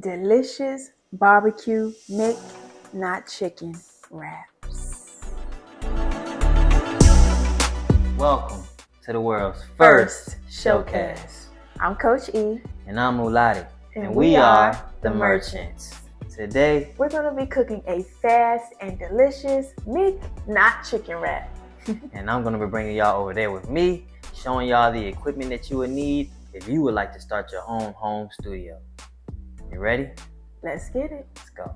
delicious barbecue Mick, not chicken wraps. Welcome to the world's First first Showcast. Showcast. I'm Coach E. And I'm Mulodiq. And And we we are are the the Merchants. Merchants. Today, We're going to be cooking a fast and delicious Mick, not chicken wrap. and I'm going to be bringing y'all over there with me, showing y'all the equipment that you would need if you would like to start your own home studio. You ready? Let's get it. Let's go.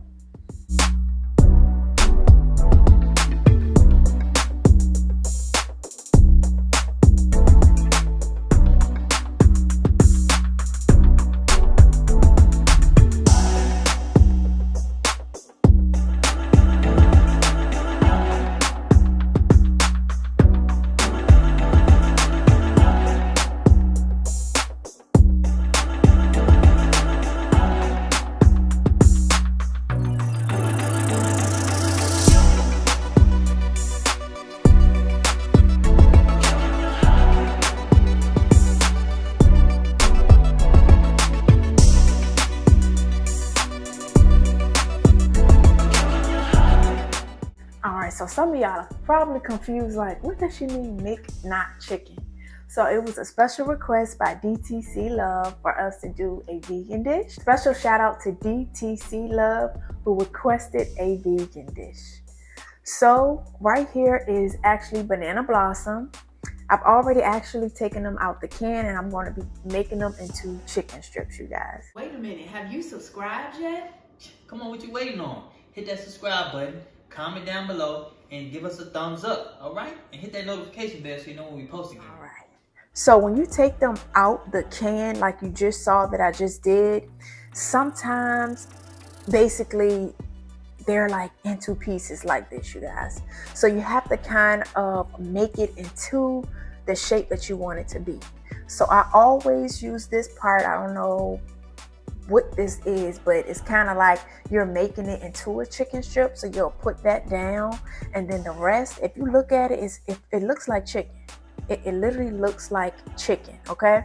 Alright, so some of y'all are probably confused, like, what does she mean, Mick, not chicken? So it was a special request by DTC Love for us to do a vegan dish. Special shout out to DTC Love who requested a vegan dish. So right here is actually banana blossom. I've already actually taken them out the can and I'm going to be making them into chicken strips, you guys. Wait a minute, have you subscribed yet? Come on, what you waiting on? Hit that subscribe button, comment down below, and give us a thumbs up, all right? And hit that notification bell so you know when we post again. All right. So when you take them out the can, like you just saw that I just did, sometimes basically they're like into pieces like this, you guys. So you have to kind of make it into the shape that you want it to be. So I always use this part. I don't know what this is, but it's kind of like you're making it into a chicken strip. So you'll put that down, and then the rest, if you look at it, it looks like chicken. It literally looks like chicken, okay?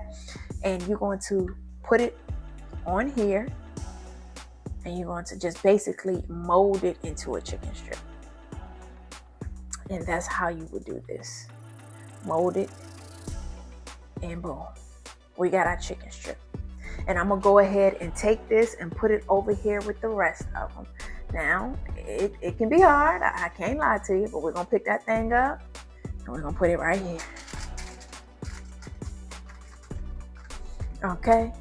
And you're going to put it on here, and you're going to just basically mold it into a chicken strip. And that's how you would do this. Mold it, and boom, we got our chicken strip. And I'm gonna go ahead and take this and put it over here with the rest of them. Now, it can be hard, I can't lie to you, but we're gonna pick that thing up and we're gonna put it right here. Okay.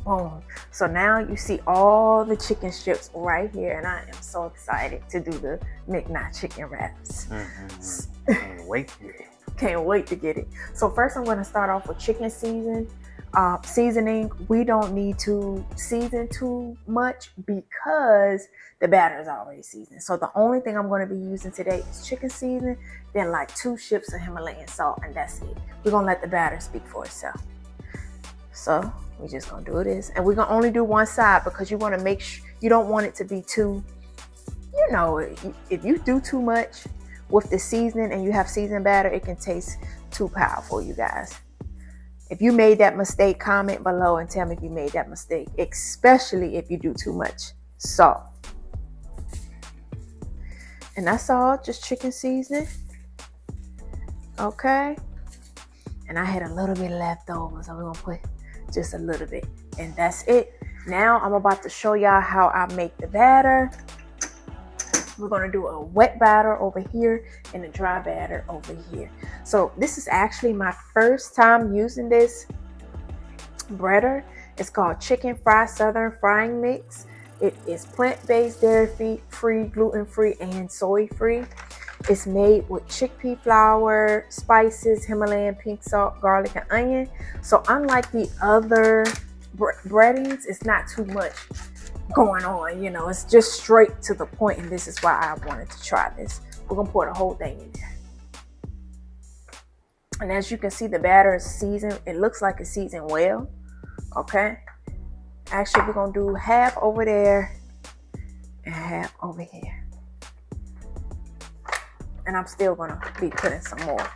Boom. So now you see all the chicken strips right here, and I am so excited to do the McNuggets chicken wraps. Can't wait to get it. Can't wait to get it. So first I'm going to start off with chicken seasoning. We don't need to season too much because the batter is already seasoned. So the only thing I'm going to be using today is chicken seasoning, then like 2 ships of Himalayan salt, and that's it. We're going to let the batter speak for itself. So we're just going to do this, and we're going to only do one side because you want to make sure you don't want it to be too, you know, if you do too much with the seasoning and you have seasoned batter, it can taste too powerful, you guys. If you made that mistake, comment below and tell me if you made that mistake, especially if you do too much salt. And that's all, just chicken seasoning. Okay. And I had a little bit left over, so we're gonna put just a little bit, and that's it. Now I'm about to show y'all how I make the batter. We're going to do a wet batter over here and a dry batter over here. So this is actually my first time using this breader. It's called Chicken Fried Southern Frying Mix. It is plant-based, dairy-free, gluten-free, and soy-free. It's made with chickpea flour, spices, Himalayan pink salt, garlic, and onion. So unlike the other breadings, it's not too much going on, you know, it's just straight to the point, and this is why I wanted to try this. We're gonna pour the whole thing in there, and as you can see, the batter is seasoned. It looks like it's seasoned well. Okay, actually we're gonna do half over there and half over here, and I'm still gonna be putting some more.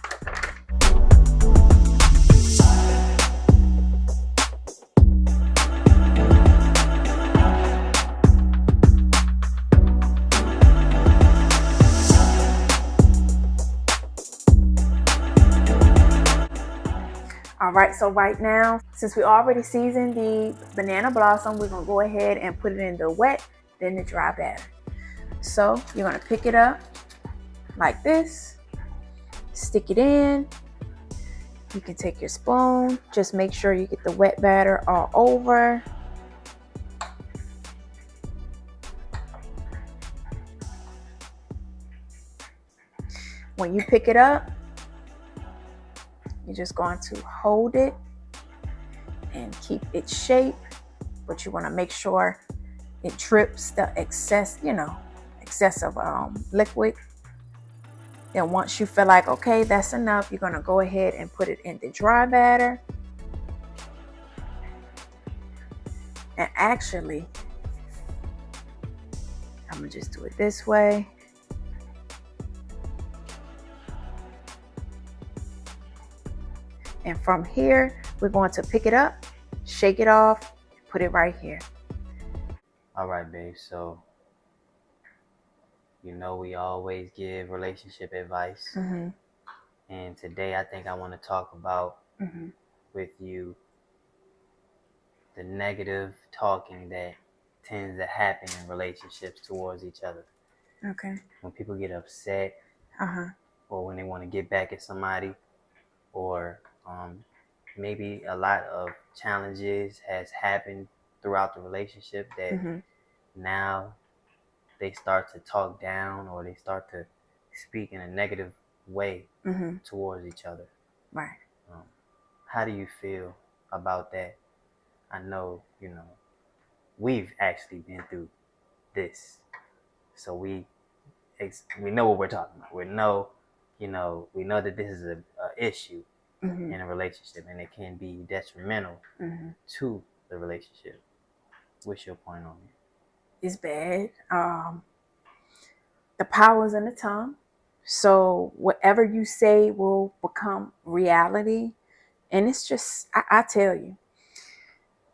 All right, so right now, since we already seasoned the banana blossom, we're gonna go ahead and put it in the wet, then the dry batter. So you're gonna pick it up like this, stick it in. You can take your spoon, just make sure you get the wet batter all over. When you pick it up, you're just going to hold it and keep its shape, but you want to make sure it trips the excessive liquid. Then once you feel like, okay, that's enough, you're going to go ahead and put it in the dry batter. And actually, I'm going to just do it this way. And from here, we're going to pick it up, shake it off, put it right here. All right, babe. So, you know, we always give relationship advice. Mm-hmm. And today I think I want to talk about Mm-hmm. with you the negative talking that tends to happen in relationships towards each other. Okay. When people get upset, Uh-huh. or when they want to get back at somebody, or maybe a lot of challenges has happened throughout the relationship that Mm-hmm. now they start to talk down, or they start to speak in a negative way Mm-hmm. towards each other. Right. How do you feel about that? I know, we've actually been through this, so we know what we're talking about. We know that this is a issue Mm-hmm. in a relationship, and it can be detrimental Mm-hmm. to the relationship. What's your point on it? It's bad. The power's in the tongue. So whatever you say will become reality. And it's just, I tell you,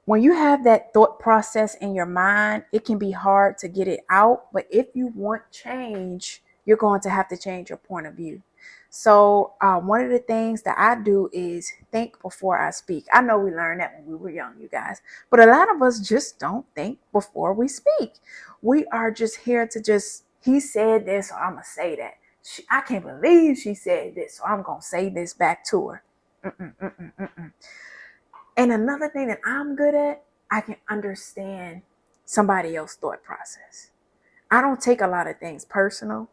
when you have that thought process in your mind, it can be hard to get it out. But if you want change, you're going to have to change your point of view. So one of the things that I do is think before I speak. I know we learned that when we were young, you guys, but a lot of us just don't think before we speak. We are just here to he said this, so I'm going to say that. I can't believe she said this, so I'm going to say this back to her. And another thing that I'm good at, I can understand somebody else's thought process. I don't take a lot of things personal,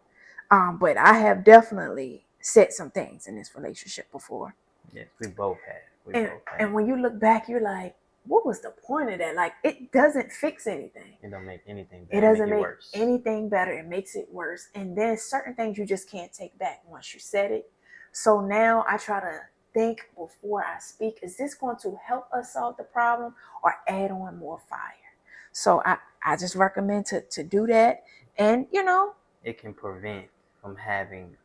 but I have definitely said some things in this relationship before. Yes, we both have. And when you look back, you're like, what was the point of that? Like, it doesn't fix anything. It don't make anything better. It doesn't make worse. anything better. It makes it worse. And then certain things you just can't take back once you said it. So now I try to think before I speak. Is this going to help us solve the problem or add on more fire? So I just recommend to do that. And, it can prevent from having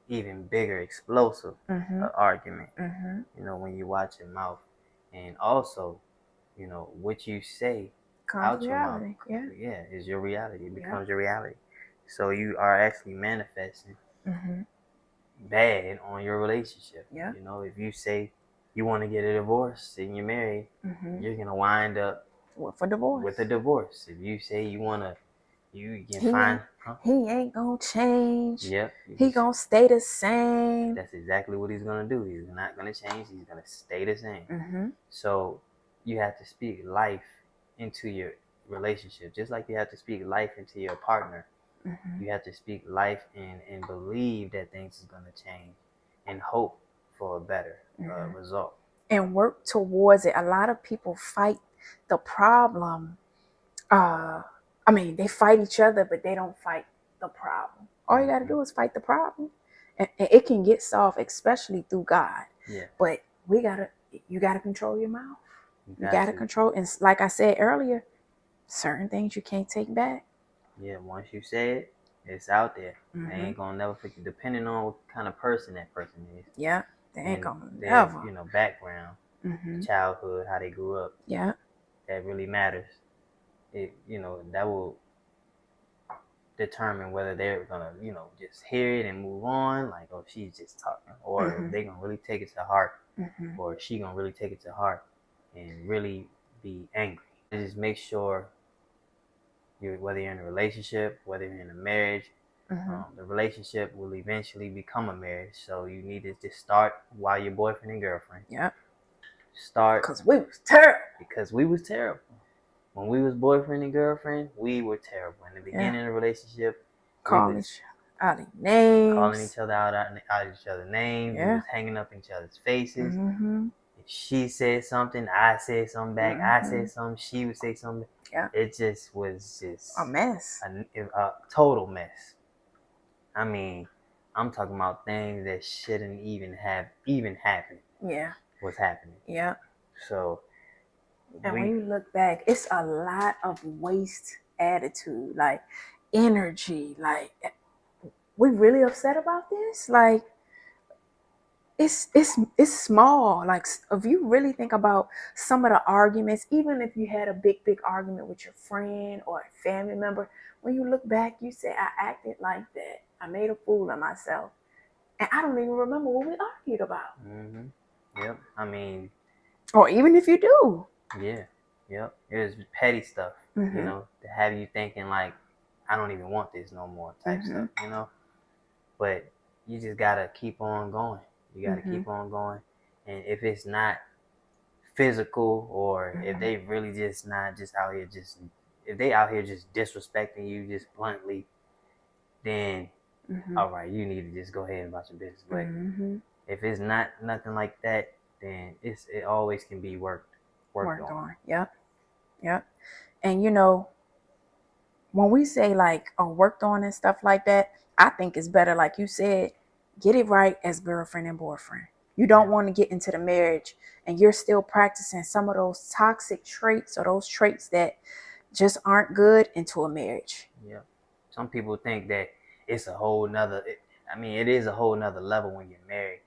even bigger explosive argument. Mm-hmm. When you watch your mouth, and also, what you say out your mouth, is your reality. It becomes your reality. So you are actually manifesting bad on your relationship. Yeah. If you say you want to get a divorce and you're married, you're gonna wind up with a divorce. If you say you can he ain't gonna change. Yep. He gonna stay the same. That's exactly what he's gonna do. He's not gonna change. He's gonna stay the same. So you have to speak life into your relationship, just like you have to speak life into your partner. You have to speak life and believe that things is gonna change, and hope for a better result. And work towards it. A lot of people fight the problem. They fight each other, but they don't fight the problem. All you got to do is fight the problem. And it can get solved, especially through God. Yeah. But you got to control your mouth. You got to control. And like I said earlier, certain things you can't take back. Yeah, once you say it, it's out there. They ain't gonna never forget, depending on what kind of person that person is. Yeah, they ain't gonna their, never. Background, childhood, how they grew up. Yeah. That really matters. There's determine whether they're gonna, just hear it and move on, like, oh, she's just talking, or if they're gonna really take it to heart, or she gonna really take it to heart and really be angry. Just make sure whether you're in a relationship, whether you're in a marriage, the relationship will eventually become a marriage. So you need to just start while you're boyfriend and girlfriend. Yeah. Start because we was terrible. Because we was terrible. When we was boyfriend and girlfriend, we were terrible. In the beginning of the relationship, calling each other names. Calling each other out each other's names. We was hanging up in each other's faces. If she said something, I said something back. I said something, she would say something. Yeah. It just was a mess. A total mess. I mean, I'm talking about things that shouldn't even happen. Yeah. Was happening. Yeah. So, and when you look back, it's a lot of waste attitude, like energy. Like, we really upset about this? Like, it's small. Like, if you really think about some of the arguments, even if you had a big argument with your friend or a family member, when you look back, you say, I acted like that. I made a fool of myself. And I don't even remember what we argued about. Yep. I mean, or even if you do. Yeah. Yep. It was petty stuff, to have you thinking like, I don't even want this no more type stuff, But you just gotta keep on going. You gotta keep on going. And if it's not physical, or if they really just not just out here if they out here just disrespecting you just bluntly, then all right, you need to just go ahead and about your business. But if it's not nothing like that, then it always can be worked on. Yep. And when we say like worked on and stuff like that, I think it's better, like you said, get it right as girlfriend and boyfriend. You don't want to get into the marriage and you're still practicing some of those toxic traits or those traits that just aren't good into a marriage. Yeah. Some people think that it's a whole nother, it is a whole nother level when you're married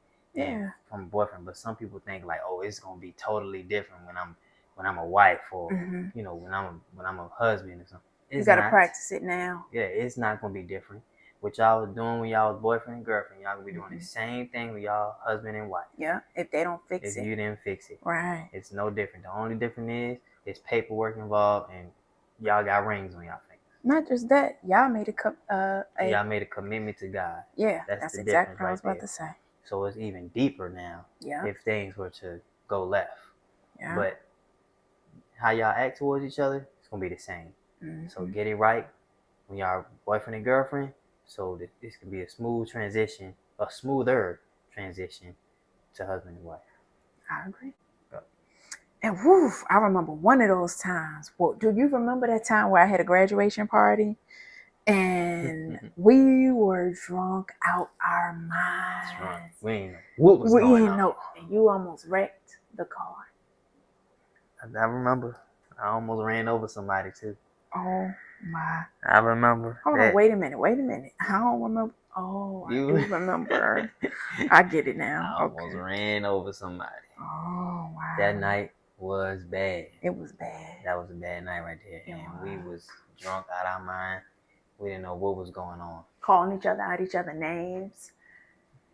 from a boyfriend. But some people think like, oh, it's going to be totally different when I'm a wife, or, when I'm a husband or something. You got to practice it now. Yeah, it's not going to be different. What y'all was doing when y'all was boyfriend and girlfriend, y'all gonna be doing the same thing with y'all husband and wife. Yeah, if they don't fix it. If you didn't fix it. Right. It's no different. The only difference is paperwork involved, and y'all got rings on y'all fingers. Not just that, y'all made y'all made a commitment to God. Yeah, that's exactly what I was about to say. So it's even deeper now. Yeah. If things were to go left. Yeah. But how y'all act towards each other, it's gonna be the same. So get it right when y'all boyfriend and girlfriend, so that this can be a smoother transition to husband and wife. I agree. And I remember one of those times. Well, do you remember that time where I had a graduation party and we were drunk out our minds? We ain't know what was going on. And you almost wrecked the car. I remember. I almost ran over somebody too. Oh my! I remember. Hold on, wait a minute. I don't remember. Oh, I do remember. I get it now. I almost ran over somebody. Oh wow! That night was bad. It was bad. That was a bad night right there. And we was drunk out our mind. We didn't know what was going on. Calling each other out each other's names,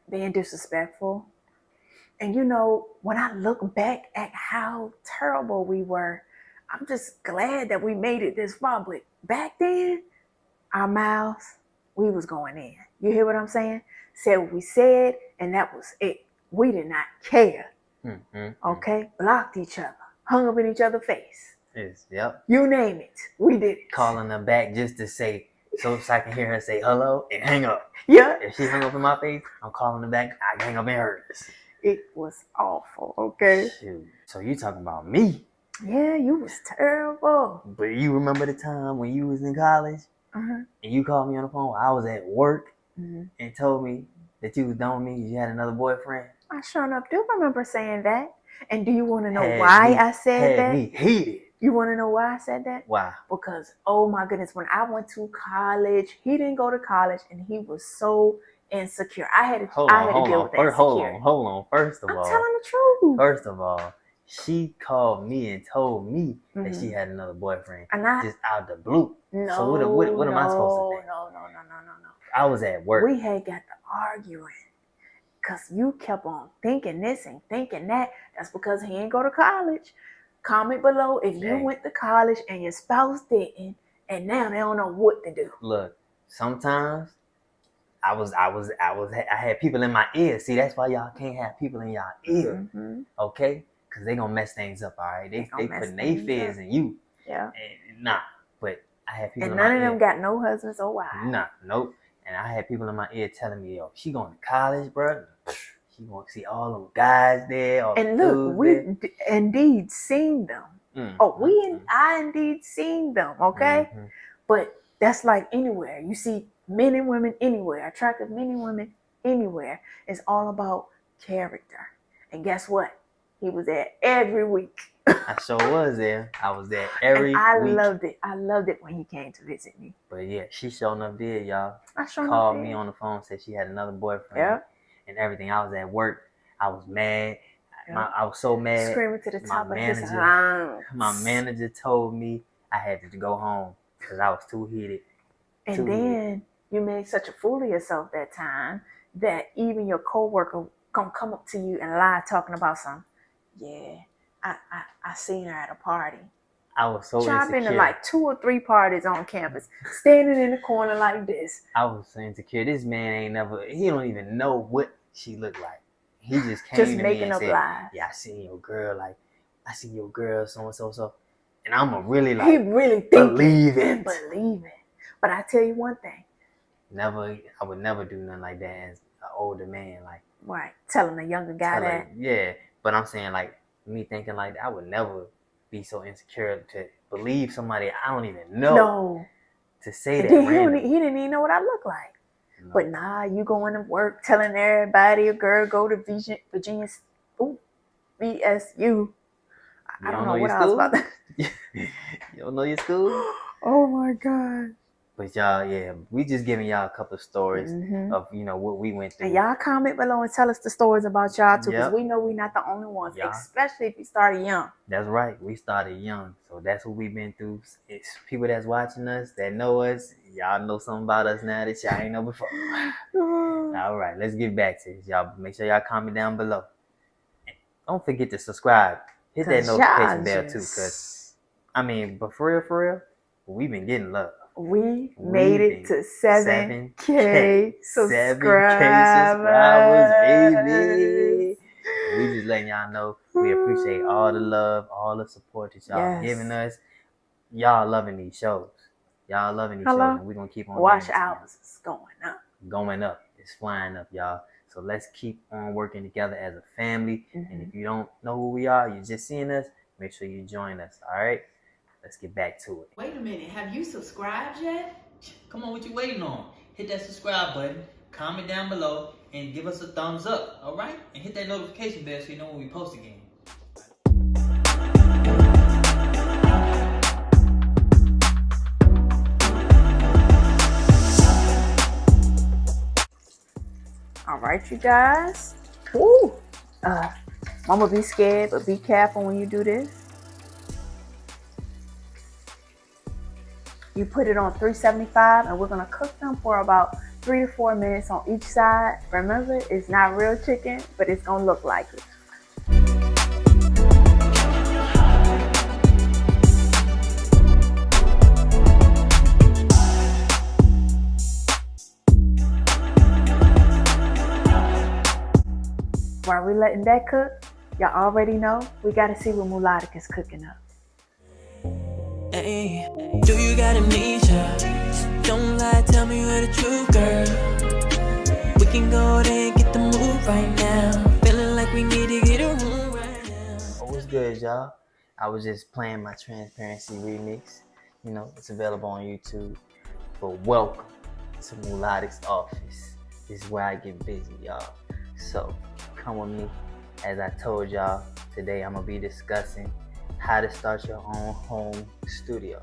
being disrespectful. And when I look back at how terrible we were, I'm just glad that we made it this far. But back then, our mouths, we was going in. You hear what I'm saying? Said what we said, and that was it. We did not care. Okay? Blocked each other. Hung up in each other's face. Yep. You name it. We did it. Calling her back just to say, so I can hear her say hello and hang up. Yeah. If she hung up in my face, I'm calling her back. I can hang up in hers. It was awful. Okay? Shoot. So you talking about me? Yeah, you was terrible. But you remember the time when you was in college and you called me on the phone while I was at work and told me that you was done with me, you had another boyfriend? I sure enough do remember saying that. And do you want to know why I said that? Had me heated. You want to know why I said that? Why? Because, oh my goodness, when I went to college, he didn't go to college and he was so insecure. I had to deal with that insecurity. Hold on. First of all, I'm telling the truth. First of all, She called me and told me that she had another boyfriend, And I, just out the blue. no, So what am I supposed to think? No. I was at work. We had got to arguing because you kept on thinking this and thinking that. That's because he ain't go to college. Comment below if you went to college and your spouse didn't, and now they don't know what to do. Look, sometimes I had people in my ear. See, that's why y'all can't have people in y'all ear, okay? Because they gonna mess things up, all right? They putting their fears in you. Yeah. And, but I had people and in my ear. none of them got no husbands or wives. Nope. And I had people in my ear telling me, yo, she going to college, bro. She going to see all them guys there. And look, we indeed seen them. I indeed seen them, okay? But that's like anywhere. You see men and women anywhere, attractive men and women anywhere. It's all about character. And guess what? He was there every week. I sure was there. I was there every week. I loved it. I loved it when he came to visit me. But yeah, she sure enough did, y'all. She called me on the phone, said she had another boyfriend and everything. I was at work. I was mad. I was so mad. Screaming to the top of his lungs. My manager told me I had to go home because I was too heated. And then you made such a fool of yourself that time that even your coworker gonna come up to you and lie talking about some. Yeah, I seen her at a party. I was so insecure. I've been to like 2 or 3 parties on campus, standing in the corner like this. I was so insecure. This man he don't even know what she looked like. He just came to me and said, lies. Yeah, I seen your girl, so. And I'm a really he really believe it. But I tell you one thing. I would never do nothing like that as an older man. Right. Telling a younger guy that. Yeah. But I'm saying me thinking like that, I would never be so insecure to believe somebody I don't even know. No. To say that. He didn't even know what I look like. No. But you going to work telling everybody a girl go to Virginia VSU. I don't know what else about that. You don't know your school? Oh my God. But y'all, we just giving y'all a couple of stories of, what we went through. And y'all comment below and tell us the stories about y'all too, because we know we're not the only ones, especially if you started young. That's right. We started young. So that's what we've been through. It's people that's watching us, that know us. Y'all know something about us now that y'all ain't know before. All right, let's get back to this. Y'all make sure y'all comment down below. And don't forget to subscribe. Hit that notification bell too, because, but for real, we've been getting love. We made it to 7K subscribers, baby. We just letting y'all know we appreciate all the love, all the support that y'all giving us. Y'all loving these shows. And we're going to keep on watch out. It's going up. It's flying up, y'all. So let's keep on working together as a family. And if you don't know who we are, you're just seeing us, make sure you join us, all right? Let's get back to it. Wait a minute, have you subscribed yet? Come on, what you waiting on? Hit that subscribe button, comment down below, and give us a thumbs up, all right? And hit that notification bell so you know when we post again. All right, you guys. Woo! Mama, be scared, but be careful when you do this. You put it on 375, and we're going to cook them for about 3 to 4 minutes on each side. Remember, it's not real chicken, but it's going to look like it. While we're letting that cook, y'all already know we got to see what Mulodiq is cooking up. Hey, do you got amnesia? Don't lie, tell me you're the truth, girl. We can go there and get the move right now. Feeling like we need to get a room right now. What's good, y'all? I was just playing my Transparency remix. It's available on YouTube. But welcome to Mulodiq's office. This is where I get busy, y'all. So come with me. As I told y'all, today I'm going to be discussing how to start your own home studio.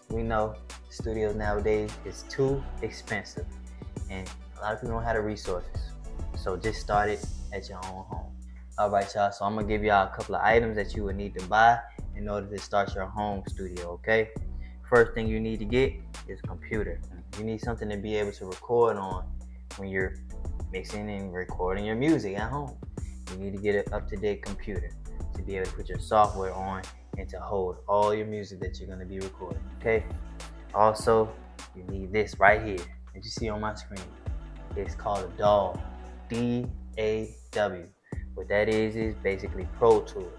We know studios nowadays is too expensive, and a lot of people don't have the resources. So just start it at your own home. Alright, y'all, so I'm gonna give y'all a couple of items that you would need to buy in order to start your home studio, okay? First thing you need to get is a computer. You need something to be able to record on when you're mixing and recording your music at home. You need to get an up-to-date computer to be able to put your software on and to hold all your music that you're gonna be recording, okay? Also, you need this right here that you see on my screen. It's called a DAW, D-A-W. What that is basically Pro Tools,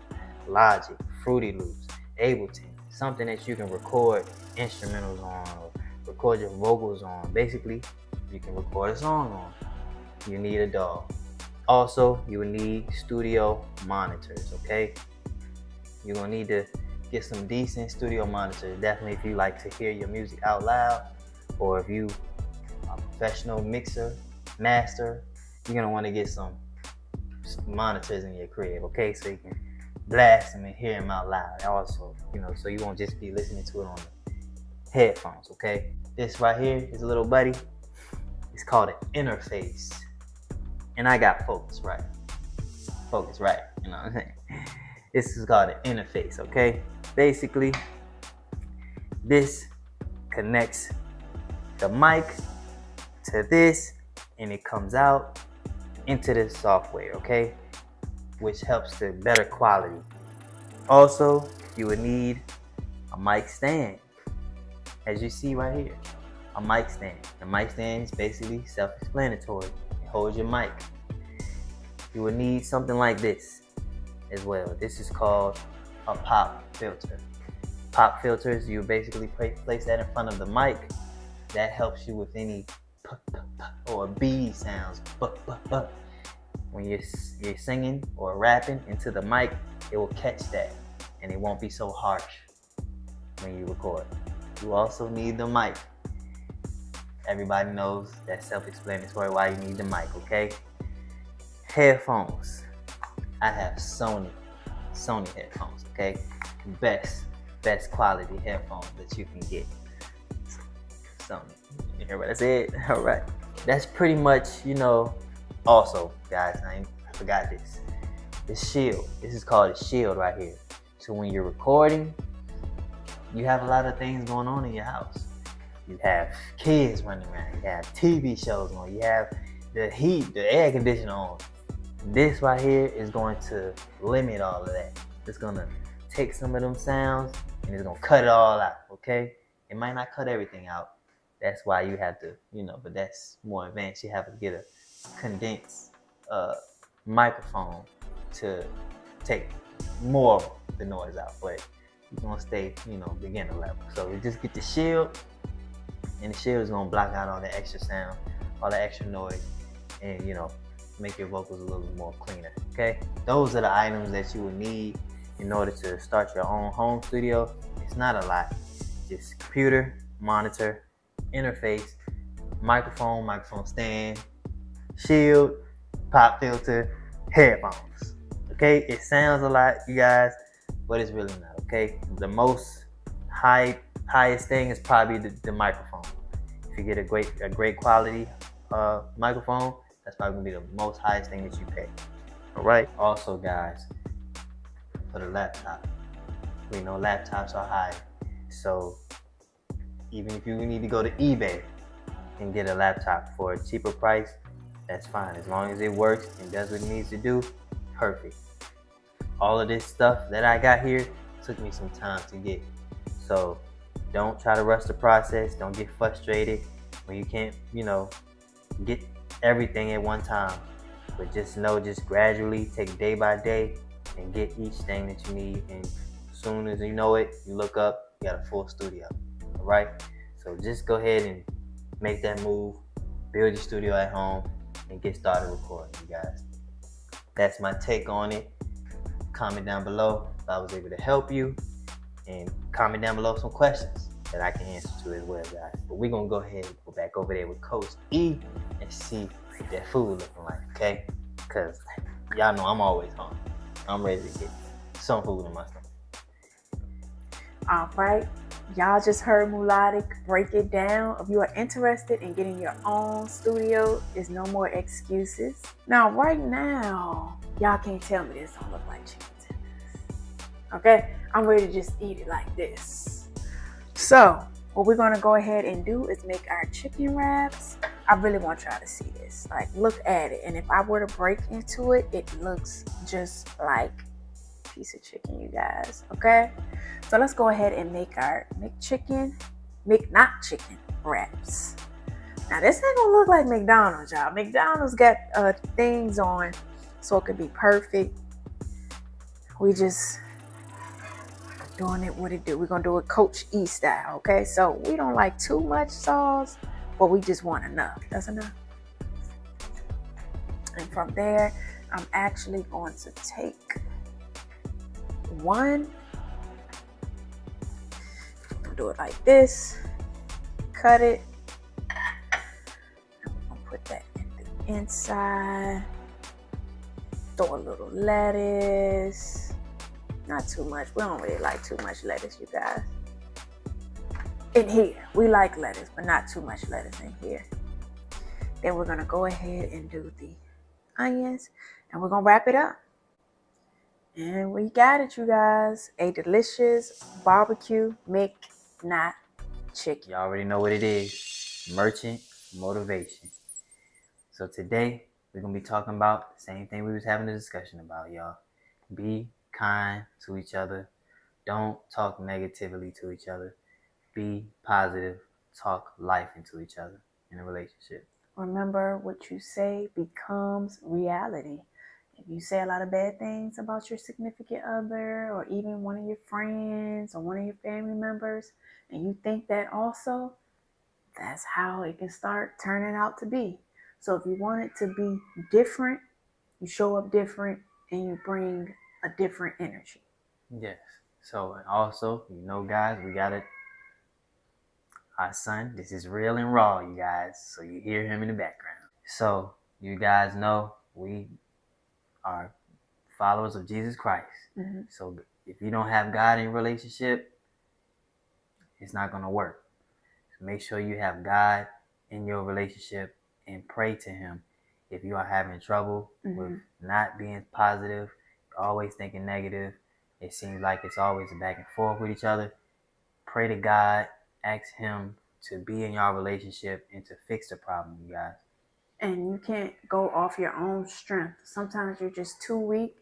Logic, Fruity Loops, Ableton, something that you can record instrumentals on or record your vocals on. Basically, you can record a song on. You need a DAW. Also, you will need studio monitors, okay? You're gonna need to get some decent studio monitors. Definitely if you like to hear your music out loud, or if you are a professional mixer, master, you're gonna wanna get some monitors in your crib, okay? So you can blast them and hear them out loud. Also, so you won't just be listening to it on the headphones, okay? This right here is a little buddy. It's called an interface. And I got focus right, you know what I'm saying? This is called an interface, okay? Basically, this connects the mic to this, and it comes out into the software, okay? Which helps to better quality. Also, you would need a mic stand, as you see right here, a mic stand. The mic stand is basically self-explanatory. It holds your mic. You would need something like this as well. This is called a pop filter. Pop filters, you basically place that in front of the mic. That helps you with any p or B sounds. When you're singing or rapping into the mic, it will catch that and it won't be so harsh when you record. You also need the mic. Everybody knows that's self-explanatory why you need the mic, okay? Headphones. I have Sony headphones, okay? Best quality headphones that you can get. Sony. You hear what I said? All right. That's pretty much, also, guys, I forgot this. The shield. This is called a shield right here. So when you're recording, you have a lot of things going on in your house. You have kids running around. You have TV shows on. You have the heat, the air conditioner on. This right here is going to limit all of that. It's going to take some of them sounds and it's going to cut it all out, okay? It might not cut everything out. That's why you have to, but that's more advanced. You have to get a condensed microphone to take more of the noise out, but you're going to stay, beginner level. So you just get the shield, and the shield is going to block out all the extra sound, all the extra noise, and, make your vocals a little bit more cleaner, okay? Those are the items that you would need in order to start your own home studio. It's not a lot. Just computer, monitor, interface, microphone stand, shield, pop filter, headphones, okay? It sounds a lot, you guys, but it's really not, okay? The most highest thing is probably the microphone. If you get a great quality microphone, that's probably gonna be the most highest thing that you pay. All right. Also, guys, for the laptop, we know laptops are high, so even if you need to go to eBay and get a laptop for a cheaper price, that's fine. As long as it works and does what it needs to do, perfect. All of this stuff that I got here took me some time to get. So don't try to rush the process. Don't get frustrated when you can't, get everything at one time. But just gradually take day by day and get each thing that you need. And as soon as you know it, you look up, you got a full studio. All right? So just go ahead and make that move, build your studio at home, and get started recording, you guys. That's my take on it. Comment down below if I was able to help you, and comment down below some questions that I can answer to as well, guys. But we're gonna go ahead and go back over there with Coach E and see what that food looking like, okay? Because y'all know I'm always hungry. I'm ready to get some food in my stomach. All right. Y'all just heard Mulodiq break it down. If you are interested in getting your own studio, there's no more excuses. Now, right now, y'all can't tell me this don't look like chicken tenders. Okay, I'm ready to just eat it like this. So what we're gonna go ahead and do is make our chicken wraps. I really want y'all to see this. Like, look at it. And if I were to break into it, it looks just like a piece of chicken, you guys. Okay? So let's go ahead and make our not chicken wraps. Now this ain't gonna look like McDonald's, y'all. McDonald's got things on so it could be perfect. We just doing it what it do. We're gonna do it Coach E style, okay? So we don't like too much sauce, but we just want enough. That's enough. And from there, I'm actually going to take one. I'm gonna do it like this. Cut it. I'm gonna put that in the inside. Throw a little lettuce. Not too much. We don't really like too much lettuce, you guys. In here, we like lettuce, but not too much lettuce in here. Then we're gonna go ahead and do the onions, and we're gonna wrap it up. And we got it, you guys. A delicious barbecue McNut chicken. Y'all already know what it is. Merchant motivation. So today, we're gonna be talking about the same thing we was having a discussion about, y'all. Be kind to each other. Don't talk negatively to each other. Be positive. Talk life into each other in a relationship. Remember, what you say becomes reality. If you say a lot of bad things about your significant other, or even one of your friends or one of your family members, and you think that also, that's how it can start turning out to be. So if you want it to be different, you show up different and you bring a different energy. Yes. So, and also, guys, we got it. Our son, this is real and raw, you guys. So you hear him in the background. So you guys know we are followers of Jesus Christ. Mm-hmm. So if you don't have God in your relationship, it's not going to work. So make sure you have God in your relationship and pray to him. If you are having trouble with not being positive, always thinking negative, it seems like it's always a back and forth with each other, pray to God. Ask him to be in your relationship and to fix the problem, you guys. And you can't go off your own strength. Sometimes you're just too weak.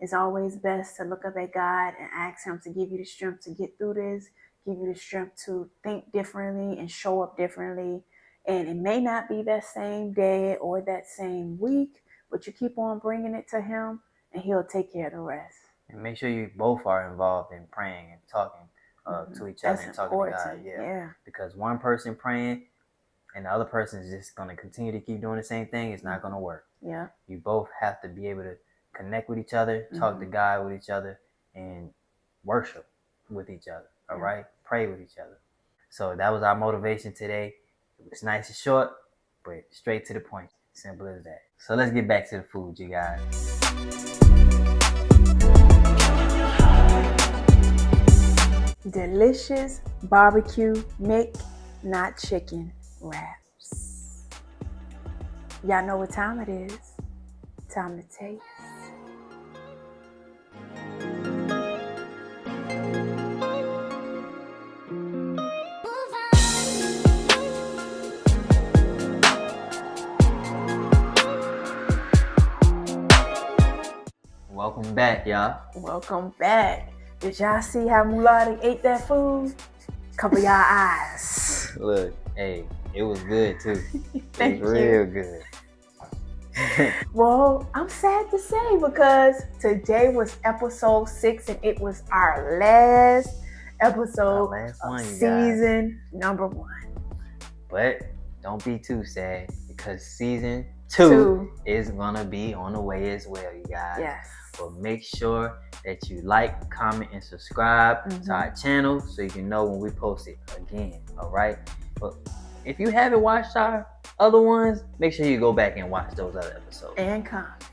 It's always best to look up at God and ask him to give you the strength to get through this, give you the strength to think differently and show up differently. And it may not be that same day or that same week, but you keep on bringing it to him and he'll take care of the rest. And make sure you both are involved in praying and talking to each other. That's and talking important. To God. Yeah. Because one person praying and the other person is just going to continue to keep doing the same thing, it's not going to work. Yeah. You both have to be able to connect with each other, talk to God with each other, and worship with each other. All right? Pray with each other. So that was our motivation today. It was nice and short, but straight to the point. Simple as that. So let's get back to the food, you guys. Delicious barbecue McNut chicken wraps. Y'all know what time it is. Time to taste. Welcome back, y'all. Welcome back. Did y'all see how Mulodiq ate that food? Cover y'all eyes. Look, hey, it was good too. Thank it was real good. Well, I'm sad to say because today was episode 6 and it was our last episode of season number 1. But don't be too sad because season 2 is gonna be on the way as well, you guys. Yes. But make sure that you like, comment, and subscribe to our channel so you can know when we post it again. All right. But if you haven't watched our other ones, make sure you go back and watch those other episodes. And comment.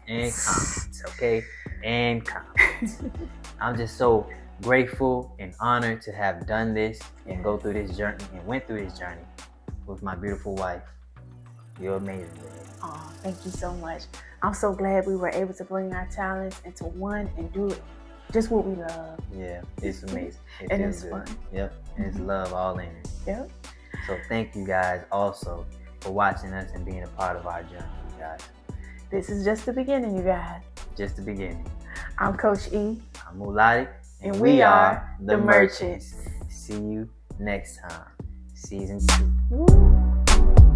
Okay? And comment. I'm just so grateful and honored to have done this and go through this journey and went through this journey with my beautiful wife. You're amazing. Oh, thank you so much. I'm so glad we were able to bring our talents into one and do it just what we love. Yeah, it's amazing. It And feels it's good. fun. Yep, and it's love all in it. Yep. So thank you guys also for watching us and being a part of our journey, you guys. This is just the beginning, you guys. Just the beginning. I'm Coach E. I'm Mulodiq, And we are the Merchants. See you next time. Season 2. Woo.